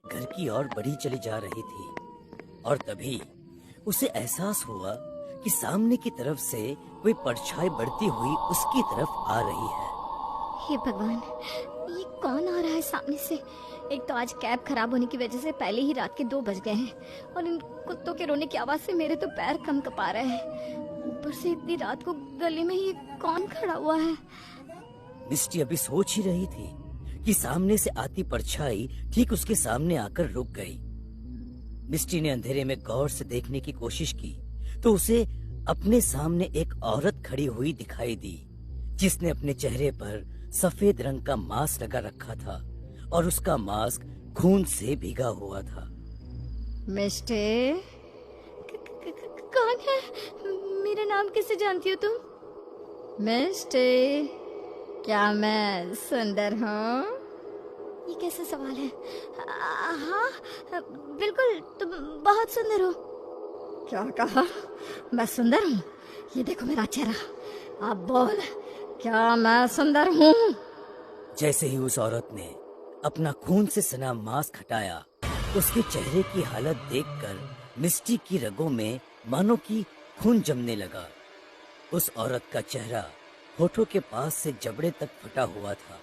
घर की ओर बढ़ी चली जा रही थी और तभी उसे एहसास हुआ कि सामने की तरफ से कोई परछाई बढ़ती हुई उसकी तरफ आ रही है। हे भगवान, ये कौन आ रहा है सामने से? एक तो आज कैब खराब होने की वजह से पहले ही रात के 2 बज गए हैं और इन कुत्तों के रोने की आवाज से मेरे तो पैर कंपा रहे हैं। ऊपर से इतनी रात को गली में ये कौन खड़ा हुआ है? मिस्टी अभी सोच ही रही थी कि सामने से आती परछाई ठीक उसके सामने आकर रुक गई। मिस्टी ने अंधेरे में गौर से देखने की कोशिश की तो उसे अपने सामने एक औरत खड़ी हुई दिखाई दी, जिसने अपने चेहरे पर सफेद रंग का मास्क लगा रखा था और उसका मास्क खून से भीगा हुआ था। मिस्टी, कौन है? मेरा नाम कैसे जानती हो तुम? मिस्टी, क्या मैं सुंदर हूँ? ये कैसा सवाल है? हाँ बिल्कुल, तुम बहुत सुंदर हो। क्या कहा? मैं सुंदर हूँ? ये देखो मेरा चेहरा, अब बोल, क्या मैं सुंदर हूँ? जैसे ही उस औरत ने अपना खून से सना मास्क हटाया, उसके चेहरे की हालत देखकर मिस्टी की रगों में मानो कि खून जमने लगा। उस औरत का चेहरा होठों के पास से जबड़े तक फटा हुआ था।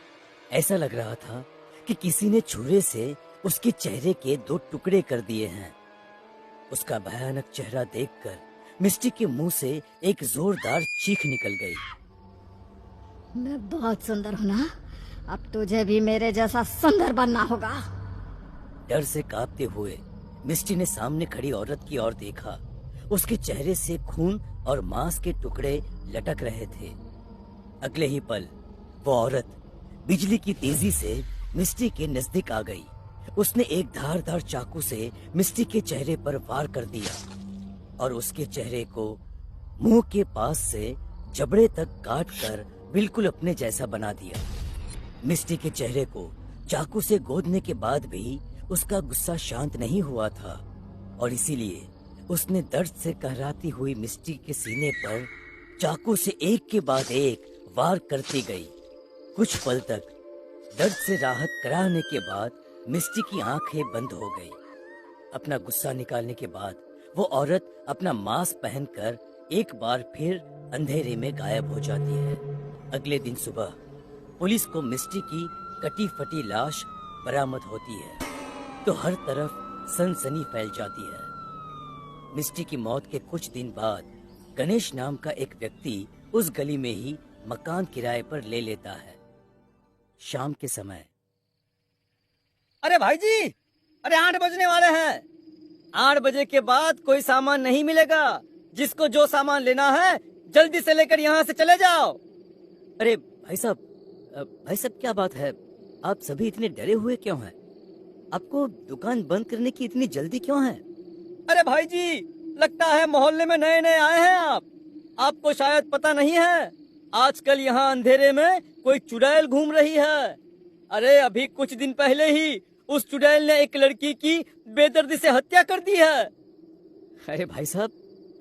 ऐसा लग रहा था कि किसी ने छुरे से उसके चेहरे के 2 टुकड़े कर दिए हैं। उसका भयानक चेहरा देखकर मिस्टी के मुंह से एक जोरदार चीख निकल गई। मैं बहुत सुंदर हूँ ना? अब तुझे भी मेरे जैसा सुंदर बनना होगा। डर से कांपते हुए मिस्टी ने सामने खड़ी औरत की ओर देखा। उसके चेहरे से खून और मांस के टुकड़े लटक रहे थे। अगले ही पल वो औरत बिजली की तेजी से मिस्टी के नजदीक आ गई। उसने एक धारदार चाकू से मिस्टी के चेहरे पर वार कर दिया और उसके चेहरे को मुंह के पास से जबड़े तक काट कर बिल्कुल अपने जैसा बना दिया। मिस्टी के चेहरे को चाकू से गोदने के बाद भी उसका गुस्सा शांत नहीं हुआ था और इसीलिए उसने दर्द से कहराती हुई मिस्टी के सीने पर चाकू से एक के बाद एक वार करती गई। कुछ पल तक दर्द से राहत कराने के बाद मिस्टी की आंखें बंद हो गई। अपना गुस्सा निकालने के बाद वो औरत अपना मास्क पहनकर एक बार फिर अंधेरे में गायब हो जाती है। अगले दिन सुबह पुलिस को मिस्टी की कटी फटी लाश बरामद होती है तो हर तरफ सनसनी फैल जाती है। मिस्टी की मौत के कुछ दिन बाद गणेश नाम का एक व्यक्ति उस गली में ही मकान किराए पर ले लेता है। शाम के समय, अरे भाई जी, अरे 8 बजने वाले हैं। 8 बजे के बाद कोई सामान नहीं मिलेगा। जिसको जो सामान लेना है जल्दी से लेकर यहाँ से चले जाओ। अरे भाई साहब क्या बात है? आप सभी इतने डरे हुए क्यों हैं? आपको दुकान बंद करने की इतनी जल्दी क्यों है? अरे भाई जी, लगता है मोहल्ले में नए नए आए हैं आप। आपको शायद पता नहीं है, आजकल यहाँ अंधेरे में कोई चुड़ैल घूम रही है। अरे अभी कुछ दिन पहले ही उस चुड़ैल ने एक लड़की की बेदर्दी से हत्या कर दी है। अरे भाई साहब,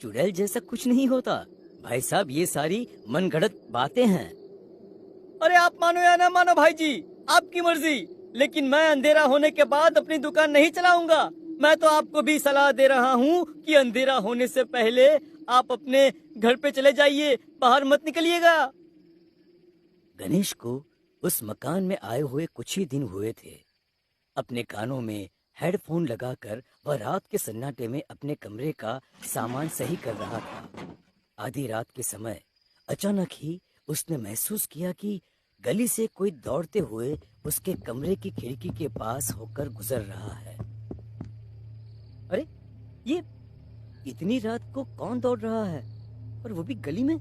चुड़ैल जैसा कुछ नहीं होता। भाई साहब, ये सारी मनगढ़ंत बातें हैं। अरे आप मानो या ना मानो भाई जी, आपकी मर्जी, लेकिन मैं अंधेरा होने के बाद अपनी दुकान नहीं चलाऊंगा। मैं तो आपको भी सलाह दे रहा हूँ कि अंधेरा होने से पहले आप अपने घर पे चले जाइए, बाहर मत निकलिएगा। गणेश को उस मकान में आए हुए कुछ ही दिन हुए थे। अपने कानों में हेडफोन लगाकर वह रात के सन्नाटे में अपने कमरे का सामान सही कर रहा था। आधी रात के समय अचानक ही उसने महसूस किया कि गली से कोई दौड़ते हुए उसके कमरे की खिड़की के पास होकर गुजर रहा है। अरे ये इतनी रात को कौन दौड़ रहा है, और वो भी गली में?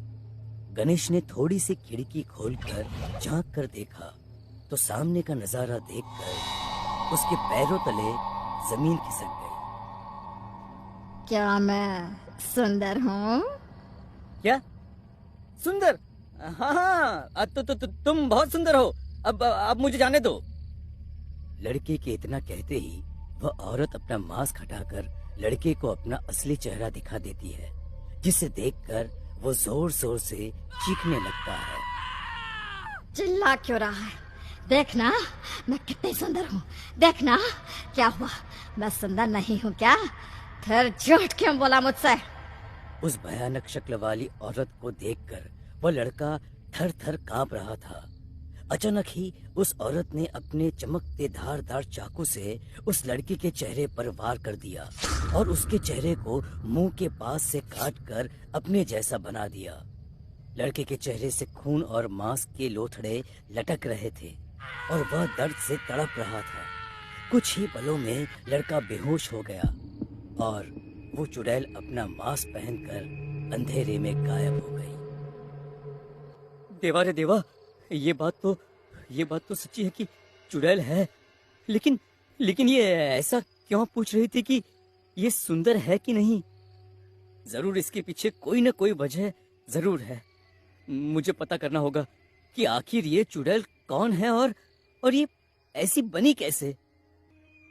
गणेश ने थोड़ी सी खिड़की खोलकर झांक कर देखा तो सामने का नजारा देखकर उसके पैरों तले जमीन खिसक गई। क्या मैं सुंदर हूँ? क्या सुंदर? हाँ, तुम बहुत सुंदर हो। अब मुझे जाने दो। लड़के के इतना कहते ही वह औरत अपना मास्क हटाकर लड़के को अपना असली चेहरा दिखा देती है, जिसे देखकर वो जोर जोर से चीखने लगता है। चिल्ला क्यों रहा है? देखना मैं कितनी सुंदर हूँ। देखना क्या हुआ, मैं सुंदर नहीं हूँ क्या? फिर झूठ क्यों बोला मुझसे? उस भयानक शक्ल वाली औरत को देखकर वह लड़का थर थर कांप रहा था। अचानक ही उस औरत ने अपने चमकते धारदार चाकू से उस लड़के के चेहरे पर वार कर दिया और उसके चेहरे को मुंह के पास से काटकर अपने जैसा बना दिया। लड़के के चेहरे से खून और मांस के लोथड़े लटक रहे थे और वह दर्द से तड़प रहा था। कुछ ही पलों में लड़का बेहोश हो गया और वो चुड़ैल अपना मास्क पहनकर अंधेरे में गायब हो गई। देवा रे देवा, ये बात तो सच्ची है कि चुड़ैल है, लेकिन ये ऐसा क्यों पूछ रही थी कि ये सुंदर है कि नहीं? जरूर इसके पीछे कोई न कोई वजह जरूर है। मुझे पता करना होगा कि आखिर ये चुड़ैल कौन है और ये ऐसी बनी कैसे।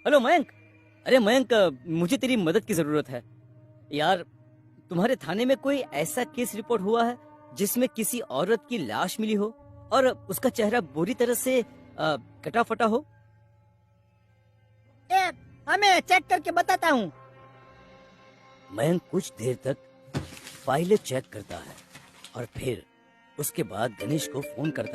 हेलो मयंक, अरे मयंक, मुझे तेरी मदद की जरूरत है यार। तुम्हारे थाने में कोई ऐसा केस रिपोर्ट हुआ है जिसमें किसी औरत की लाश मिली हो और उसका चेहरा बुरी तरह से कटा फटा हो? हमें चेक करके बताता हूँ। मयंक कुछ देर तक फाइलें चेक करता है और फिर उसके बाद गणेश को फोन करता है।